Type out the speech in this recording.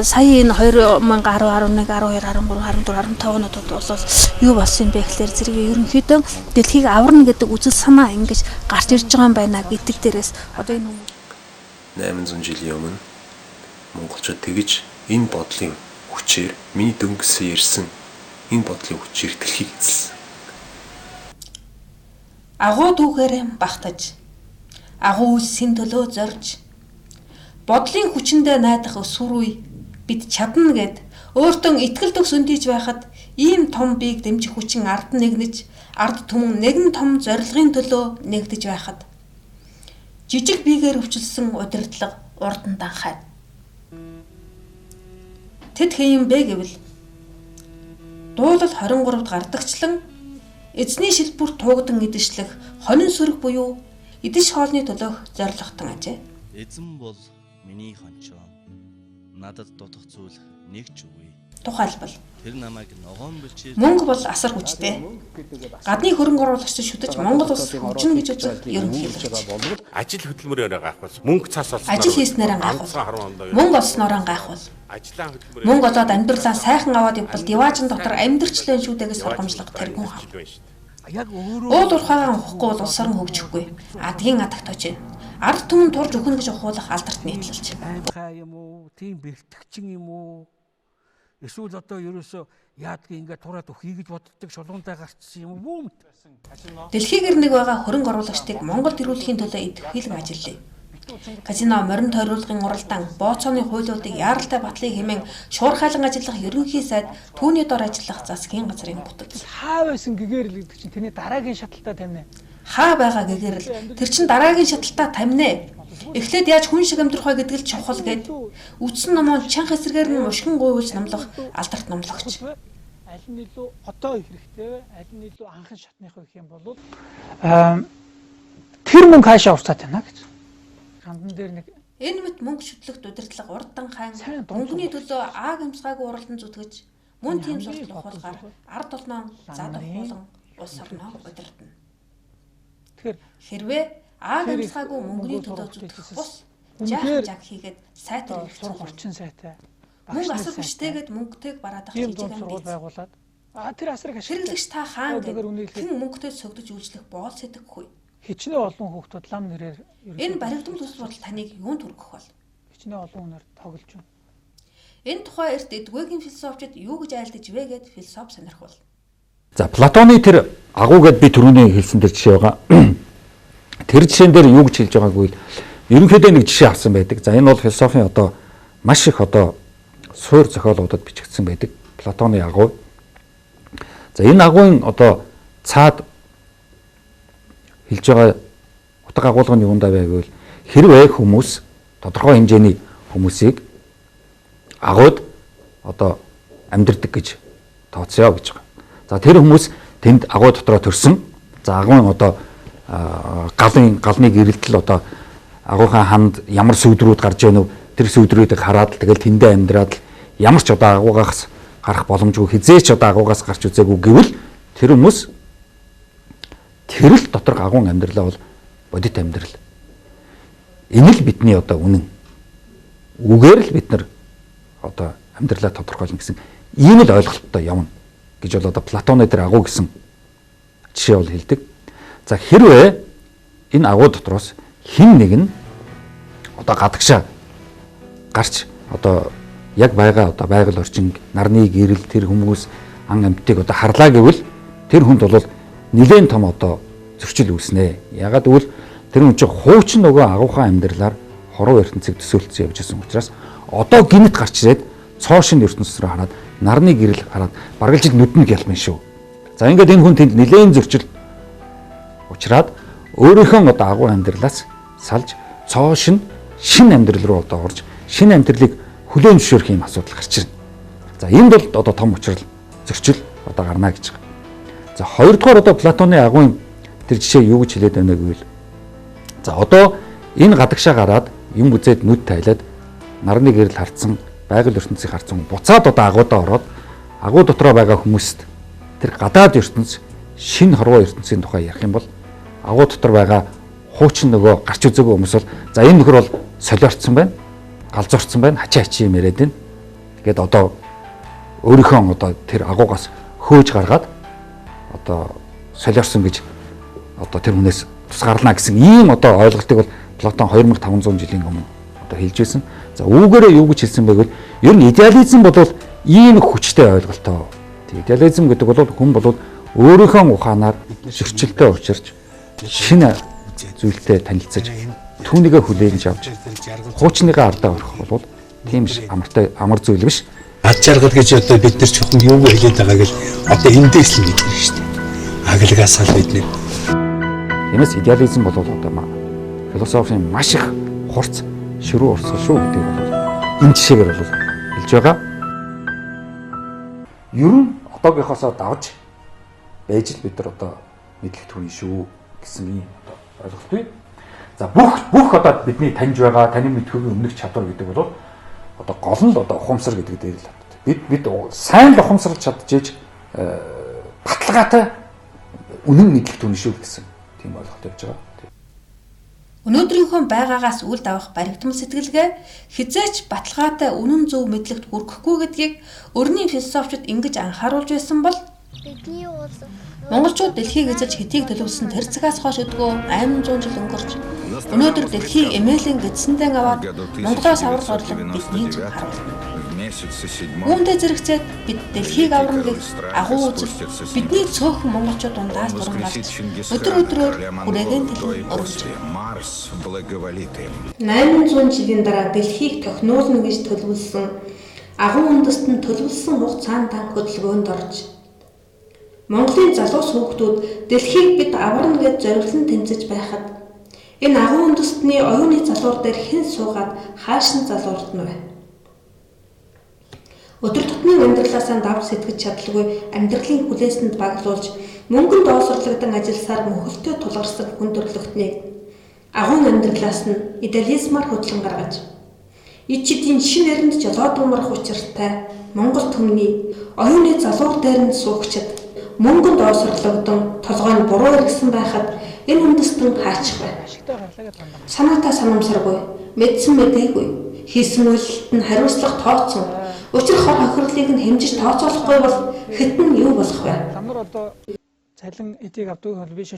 сая энэ 2010, 11, 12, 13, 14, 15 онуудад болоод юу болсон юм бэ гэхээр зэрэг ерөнхийдөө дэлхийг аварна гэдэг үзэл санаа ингэж гарч ирж байгаа юм байна гэдэг дээрээс одоо энэ 800 жилийн өмнө монголчууд тэгж энэ бодлын хүчээр миний дөнгөсөн ирсэн энэ бодлын хүчээр дэлхийг эзэлсэн. Агуу түүхээр багтаж, агуу үлсийн төлөө зорж, бодлын хүчиндээ найдах өсвөрүй бид чадна гэд өөртөө итгэл төгс өндийж байхад ийм том биег дэмжих хүчин ард нэгнэж, ард түмэн нэгэн том зорилгын төлөө нэгдэж байхад жижиг биегээр өвчлсөн удирдлага урдан данхай. Тэд хэм бэ гэвэл дуулал 23-д гардагчлан эзний шилбүр туугдан идэрчлэх хонин сүрэг буюу идэж хоолны төлөөх зорилготон ажээ. Эзэн бол миний хончоо. Надад дутах зүйл нэг ч үгүй. Тухайлбал Тэр намайг ногоон бэлчээр мөнгө бол асар хүчтэй. Гадны хөрөнгө оруулагчид шүтэж Монгол улс хөгжинэ гэж үзэх ерөнхийлөгч. Ажил хөдөлмөрөөр гайхвал мөнгө цаас олсноор Ажил хийснээр гайхвал мөнгө олсноор гайхвал мөнгө олоод амьдралаа сайхан аваад явбал диваажин дотор амьдрчлэн шүдэгээс сургамжлах тэргүүн хав. Ууд урхаагаа ухахгүй бол улс орон хөгжихгүй. Адгийн адагт очив. Ард түмэн турж өгнө гэж ухуулах алдарт нийтлэлч. Юм уу, тийм бэлтгэгчин юм уу? Эсвэл одоо ерөөсөө яадгийг ингээд тураад өхий гэж боддог шулуунтай гарчсан юм уу? Дэлхийгээр нэг байгаа хөрөнгө оруулагчдыг Монголд ирүүлэхийн төлөө идэвхжүүлэн ажиллая. Казино, морин тойруулгын уралдаан, бооцооны хуулиудыг яаралтай батлыг хэмээн шуурхайлан ажиллах ерөнхий сайд түүний дор ажиллах засгийн газрын бүтэц. Хаа байсан гэгээр л гэдэг чинь тэрний дараагийн шаталтаа тамина. Хаа байгаа гэгээр л тэр чин дараагийн шаталтаа тамина. Эхлээд яаж хүн шиг амьдрах вэ гэдэг л чухал гэд үтсэн номоо чанх эсрэгээр нь мушгин гуйвж номлох алдарт номлогч. Аль нь илүү одоо хэрэгтэй вэ? Аль нь илүү анхан шатных вэ гэх юм бол тэр мөнгө хаашаа урцаад байна гэж. Гандан дээр нэг энэ мэт мөнгө шүтлэгт удирдлага урдан хаан мөнгөний төлөө ааг амсгаагүй уралдан зүтгэж мөн тийм суртал ухуулгаар ард олноо зад ухуулан улс орноо удирдана. тэгэхээр Хэрвээ ааг амсгаагүй мөнгөний төлөө зүтгэх бус жаг хийгээд сайтар сурах орчин сайтай. Мөнгө асар хүчтэйгээд мөнгөтэйг бараад ах жижиг сургууль байгуулад тэр асрыг хэрэглэгч та хаан гэдэг хэн мөнгөтэй сөгдөж үйлчлэх боол сэтгэхгүй. Хичнээн олон хүүхдүүд лам нэрээр Энэ баригдам төс бодол таныг юунд хүргэх бол? хичнээн олон хүнээр тоглож байна. Энэ тухай эрт эдгүүгийн философчид юу гэж айлдаж вэ гэд философ сонирхвол. За Платоны тэр агуу гэд би түрүүний хэлсэн тэр жишээ байгаа. Тэр жишээн дээр юу гэж хэлж байгааг үйл ерөнхийдөө нэг жишээ авсан байдаг. За энэ бол философийн одоо маш их одоо суур зохиолуудад бичигдсэн байдаг. Платоны агуу. За энэ агууын одоо цаад хэлж байгаа утга агуулга нь юундаа вэ гэвэл хэрвээ хүмүүс тодорхой хэмжээний хүмүүсийг агууд одоо амьдрдаг гэж тооцъё гэж байгаа. За тэр хүмүүс тэнд агуу дотроо төрсөн. За агуун одоо галны гэрэлтэл одоо агуухаа ханд ямар сүудрүүд гарч ийнө тэр сүудрүүдийг хараад тэгэл тэндээ амьдраад ямар ч одоо агуугаас гарах боломжгүй хизээч одоо агуугаас гарч үзээгүй гэвэл тэр хүмүүс тэрл дотор агуун амьдралаа бол бодит амьдрал. Энэ л бидний одоо үнэн. Үгээр л бид нар одоо амьдралаа тодорхойлно гэсэн ийм л ойлголттой явна гэж бол одоо Платоны тэр агуу гэсэн жишээ бол хэлдэг. За хэрвээ энэ агуу дотроос хэн нэг нь одоо гадагшаа гарч одоо яг байгаа одоо байгаль орчин нарны гэрэл тэр хүмүүс ан амьтдыг одоо харлаа гэвэл тэр хүнд бол нэлээд том одоо зөрчил үүснэ. Ягаад гэвэл тэр хүн чинь хуучин нөгөө агуухаа амьдралаар хоруу ертөнцийг төсөөлцсөн явж байсан учраас одоо гинт гарч ирээд цоо шин ертөнцийн рүү хараад нарны гэрэл хараад баргалжид нүдэн гялмын шүү. За ингээд энэ хүн тэнд нэлээд зөрчил учраад өөрийнхөө одоо агуу амьдралаас салж цоо шин амьдрал руу одоо орж шинэ амьдралыг хүлээн зөвшөөрөх юм асуудал гарч ирнэ. За энд бол одоо том учрал зөрчил одоо гарна гэж байгаа. За хоёрдугаар одоо Платоны агуун тэр жишээ юу гэж хэлээд байна гэвэл за одоо энэ гадагшаа гараад юм үзээд нүд тайлаад нарны гэрэл харцсан байгаль ертөнцийг харцсан буцаад одоо агуудаа ороод агуу дотроо байгаа хүмүүст тэр гадаад ертөнц шинэ хорвоо ертөнцийн тухай ярих юм бол агуу дотор байгаа хуучин нөгөө гарч үзээгүй хүмүүс бол за энэ нөхөр бол солиорцсон байна, галзуурцсан байна, хачаа юм яриад байна. Тэгээд одоо өөрийнхөө одоо тэр агуугаас хөөж гаргаад одоо солиорсон гэж одоо тэр хүнээс тусгаарлана гэсэн ийм одоо ойлголтыг бол Платон 2500 жилийн өмнө одоо хэлж байсан. За үүгээрээ юу гэж хэлсэн бэ гэвэл ер нь идеализм бол ийм хүчтэй ойлголтоо. Идеализм гэдэг бол хүн бол өөрийнхөө ухаанаар зөрчилтэй учирч шинэ зүйлтэй танилцаж түүнийгээ хүлээнж авч хуучныгаа ардаа орох бол тийм амар зүйл биш. Ад жаргал гэж одоо бид нар чухам юу хэлээд байгаа гэж одоо эндээс л мэднэ шүү дээ. Аглагаас л бидний. Тиймээс идеализм бол одоо философийн маш их хурц ширүү урсгал шүү гэдэг бол энэ жишээгээр бол хэлж байгаа. Ер нь одоогийнхоосоо давж байж л бид нар одоо мэдлэг төрийн шүү гэсэн ийм одоо ойлголт бий. За бүх одоо бидний таньж байгаа таны мэдхүйн өмнөх чадвар гэдэг бол одоо гол нь одоо ухамсар гэдэг дээр л бид сайн л ухамсарлаж чадчихэж баталгаатай үнэн мэдлэг төрийн шүү гэсэн тийм ойлголт явж байгаа. Өнөөдрийнхөө байгаагаас үл давах баригдмал сэтгэлгээ хизээч баталгаатай үнэн зөв мэдлэгт хүрэхгүй гэдгийг өрний философчид ингэж анхааруулж байсан бол монголчууд дэлхийг эзэлж хэдийг төлөвлөсөн тэр цагаас хойш өдгөө 800 жил өнгөрч өнөөдөр дэлхийг эмээлийн гэдсэндээ аваад Монголоос аврал орлон бидний зүг харуулна. Үүнтэй зэрэгцээд бид дэлхийг аварна гэх агуу үзэл бидний цөөхөн монголчууд дундаас дурмалж өдөр өдрөөр хүрээгийн төлөв өргөж 800 жилийн дараа дэлхийг тохинулна гэж төлөвлөсөн агуу үндэстэн төлөвлөсөн хугацаанд хөдөлгөөнд орж Монголын залуус хүүхдүүд дэлхийг бид аварна гэж зориглон тэмцэж байхад энэ агуу үндэстний оюуны залуур дээр хэн суугаад хааш нь залуурдна вэ? Өдөр тутмын амьдралаасаа давж сэтгэж чадлагүй амьдралын хүлээсэнд баглуулж мөнгөнд доосрлогдсон ажилласаар мөхөлтөө тулгарсан хүн төрлөختнийг агуун амьдралаас нь идеализмаар хөдлөн гаргаж ичидийн шин эрэнд жолоодморох учиртай Монгол түмний оюуны залуур дээр нь суугчид мөнгөнд доосрлогдсон толгойн буруу иргсэн байхад энэ үндэстэн хаачих бай. Санаатаа санамсаргүй, мэдсэн мэдээгүй, хийсэн үйлдэлд нь хариуцлага тооцсон. Учир хор хохирлыг нь хэмжиж тооцоолохгүй бол хитэн юу болох вэ? Та нар одоо цалин эдийг авдаг бол биш